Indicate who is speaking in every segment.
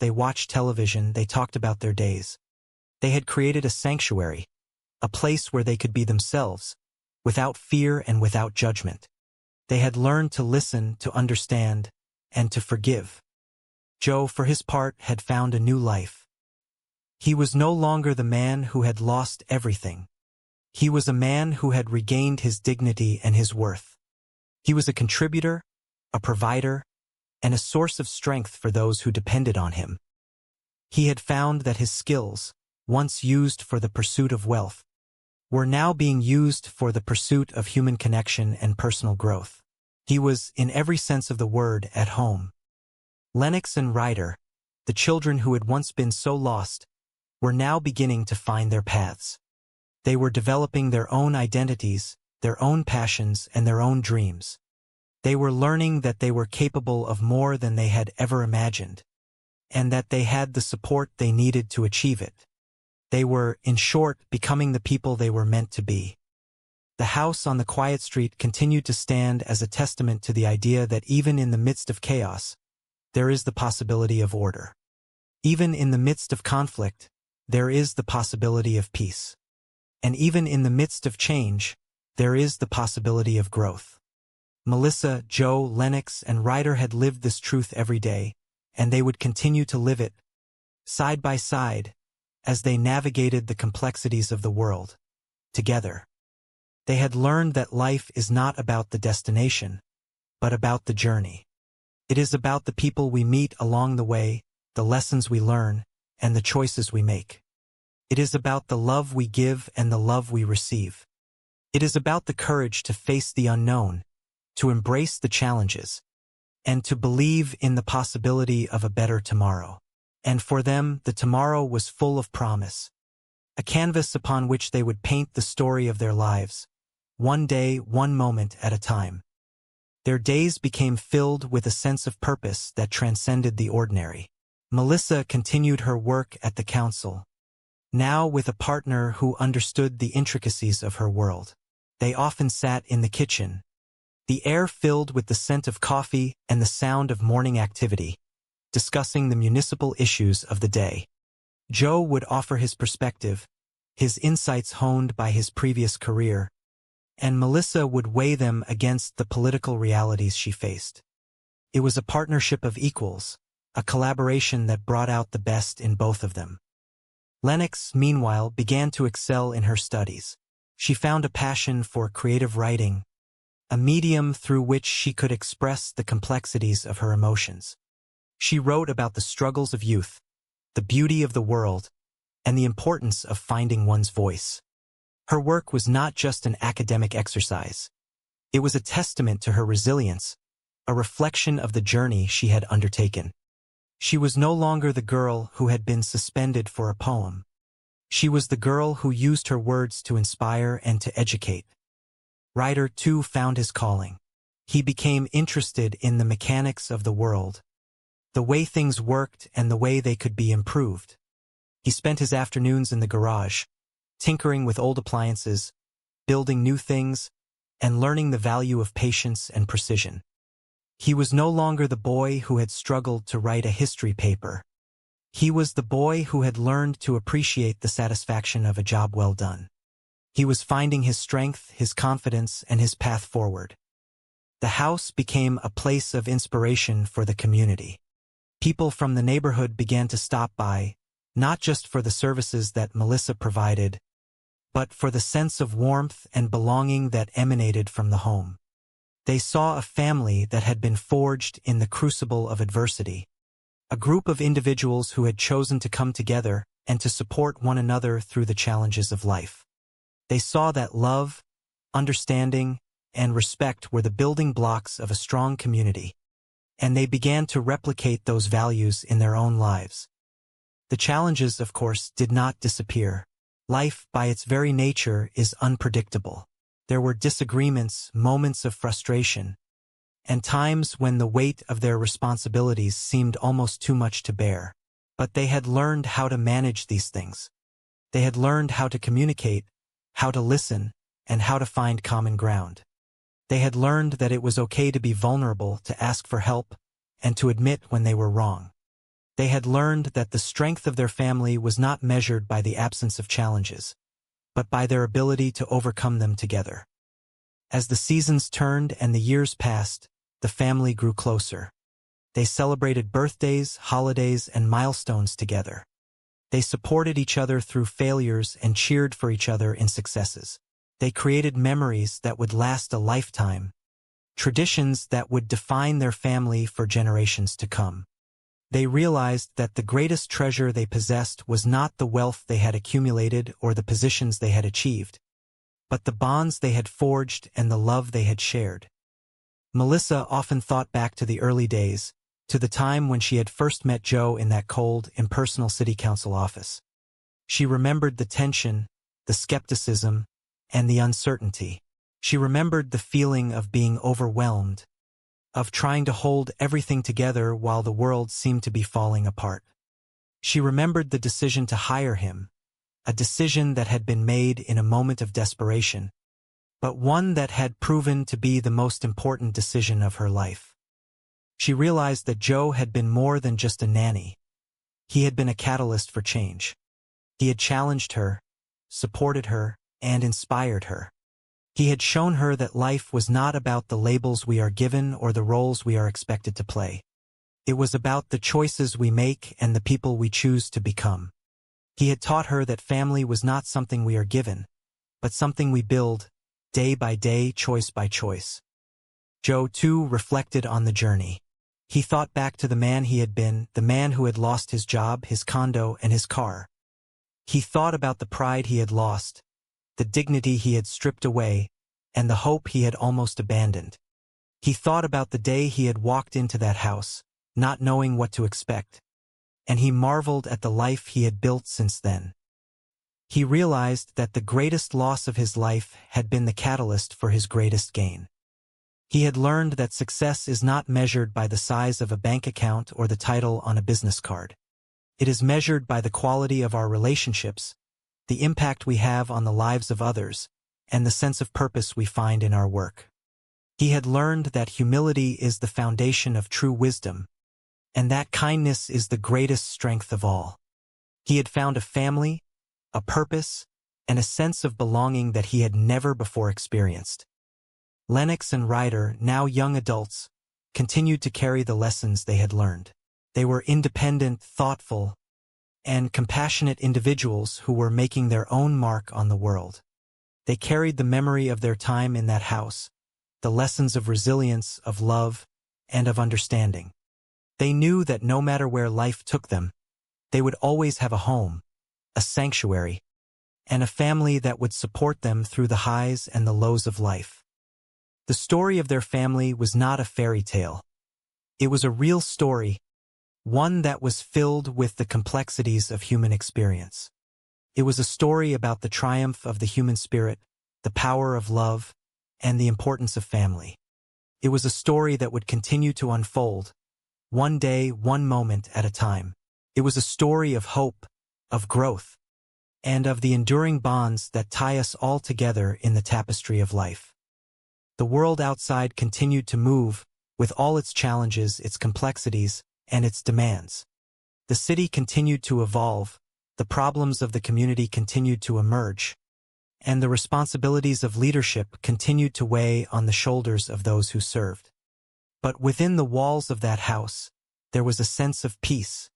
Speaker 1: they watched television, they talked about their days. They had created a sanctuary, a place where they could be themselves, without fear and without judgment. They had learned to listen, to understand, and to forgive. Joe, for his part, had found a new life. He was no longer the man who had lost everything. He was a man who had regained his dignity and his worth. He was a contributor, a provider, and a source of strength for those who depended on him. He had found that his skills, once used for the pursuit of wealth, were now being used for the pursuit of human connection and personal growth. He was, in every sense of the word, at home. Lennox and Ryder, the children who had once been so lost, were now beginning to find their paths. They were developing their own identities, their own passions, and their own dreams. They were learning that they were capable of more than they had ever imagined, and that they had the support they needed to achieve it. They were, in short, becoming the people they were meant to be. The house on the quiet street continued to stand as a testament to the idea that even in the midst of chaos, there is the possibility of order. Even in the midst of conflict, there is the possibility of peace. And even in the midst of change, there is the possibility of growth. Melissa, Joe, Lennox, and Ryder had lived this truth every day, and they would continue to live it, side by side, as they navigated the complexities of the world, together. They had learned that life is not about the destination, but about the journey. It is about the people we meet along the way, the lessons we learn, and the choices we make. It is about the love we give and the love we receive. It is about the courage to face the unknown, to embrace the challenges, and to believe in the possibility of a better tomorrow. And for them, the tomorrow was full of promise, a canvas upon which they would paint the story of their lives, one day, one moment at a time. Their days became filled with a sense of purpose that transcended the ordinary. Melissa continued her work at the council, now with a partner who understood the intricacies of her world. They often sat in the kitchen, the air filled with the scent of coffee and the sound of morning activity, discussing the municipal issues of the day. Joe would offer his perspective, his insights honed by his previous career, and Melissa would weigh them against the political realities she faced. It was a partnership of equals, a collaboration that brought out the best in both of them. Lennox, meanwhile, began to excel in her studies. She found a passion for creative writing, a medium through which she could express the complexities of her emotions. She wrote about the struggles of youth, the beauty of the world, and the importance of finding one's voice. Her work was not just an academic exercise. It was a testament to her resilience, a reflection of the journey she had undertaken. She was no longer the girl who had been suspended for a poem. She was the girl who used her words to inspire and to educate. Ryder, too, found his calling. He became interested in the mechanics of the world, the way things worked and the way they could be improved. He spent his afternoons in the garage, tinkering with old appliances, building new things, and learning the value of patience and precision. He was no longer the boy who had struggled to write a history paper. He was the boy who had learned to appreciate the satisfaction of a job well done. He was finding his strength, his confidence, and his path forward. The house became a place of inspiration for the community. People from the neighborhood began to stop by, not just for the services that Melissa provided, but for the sense of warmth and belonging that emanated from the home. They saw a family that had been forged in the crucible of adversity, a group of individuals who had chosen to come together and to support one another through the challenges of life. They saw that love, understanding, and respect were the building blocks of a strong community, and they began to replicate those values in their own lives. The challenges, of course, did not disappear. Life, by its very nature, is unpredictable. There were disagreements, moments of frustration, and times when the weight of their responsibilities seemed almost too much to bear. But they had learned how to manage these things. They had learned how to communicate, how to listen, and how to find common ground. They had learned that it was okay to be vulnerable, to ask for help, and to admit when they were wrong. They had learned that the strength of their family was not measured by the absence of challenges, but by their ability to overcome them together. As the seasons turned and the years passed, the family grew closer. They celebrated birthdays, holidays, and milestones together. They supported each other through failures and cheered for each other in successes. They created memories that would last a lifetime, traditions that would define their family for generations to come. They realized that the greatest treasure they possessed was not the wealth they had accumulated or the positions they had achieved, but the bonds they had forged and the love they had shared. Melissa often thought back to the early days, to the time when she had first met Joe in that cold, impersonal city council office. She remembered the tension, the skepticism, and the uncertainty. She remembered the feeling of being overwhelmed, of trying to hold everything together while the world seemed to be falling apart. She remembered the decision to hire him, a decision that had been made in a moment of desperation, but one that had proven to be the most important decision of her life. She realized that Joe had been more than just a nanny. He had been a catalyst for change. He had challenged her, supported her, and inspired her. He had shown her that life was not about the labels we are given or the roles we are expected to play. It was about the choices we make and the people we choose to become. He had taught her that family was not something we are given, but something we build, day by day, choice by choice. Joe, too, reflected on the journey. He thought back to the man he had been, the man who had lost his job, his condo, and his car. He thought about the pride he had lost, the dignity he had stripped away, and the hope he had almost abandoned. He thought about the day he had walked into that house, not knowing what to expect, and he marveled at the life he had built since then. He realized that the greatest loss of his life had been the catalyst for his greatest gain. He had learned that success is not measured by the size of a bank account or the title on a business card. It is measured by the quality of our relationships, the impact we have on the lives of others, and the sense of purpose we find in our work. He had learned that humility is the foundation of true wisdom, and that kindness is the greatest strength of all. He had found a family, a purpose, and a sense of belonging that he had never before experienced. Lennox and Ryder, now young adults, continued to carry the lessons they had learned. They were independent, thoughtful, and compassionate individuals who were making their own mark on the world. They carried the memory of their time in that house, the lessons of resilience, of love, and of understanding. They knew that no matter where life took them, they would always have a home, a sanctuary, and a family that would support them through the highs and the lows of life. The story of their family was not a fairy tale. It was a real story, one that was filled with the complexities of human experience. It was a story about the triumph of the human spirit, the power of love, and the importance of family. It was a story that would continue to unfold, one day, one moment at a time. It was a story of hope, of growth, and of the enduring bonds that tie us all together in the tapestry of life. The world outside continued to move, with all its challenges, its complexities, and its demands. The city continued to evolve, the problems of the community continued to emerge, and the responsibilities of leadership continued to weigh on the shoulders of those who served. But within the walls of that house, there was a sense of peace,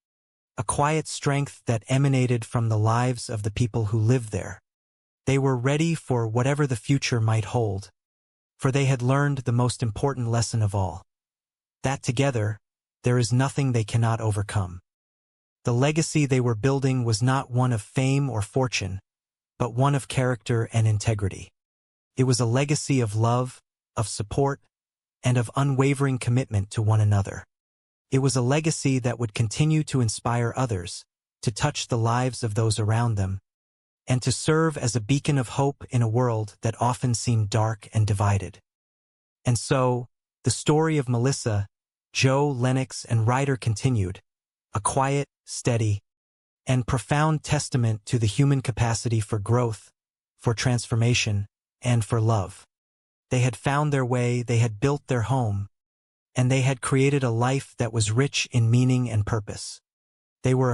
Speaker 1: a quiet strength that emanated from the lives of the people who lived there. They were ready for whatever the future might hold, for they had learned the most important lesson of all, that together, there is nothing they cannot overcome. The legacy they were building was not one of fame or fortune, but one of character and integrity. It was a legacy of love, of support, and of unwavering commitment to one another. It was a legacy that would continue to inspire others, to touch the lives of those around them, and to serve as a beacon of hope in a world that often seemed dark and divided. And so, the story of Melissa, Joe, Lennox, and Ryder continued, a quiet, steady, and profound testament to the human capacity for growth, for transformation, and for love. They had found their way, they had built their home, and they had created a life that was rich in meaning and purpose. They were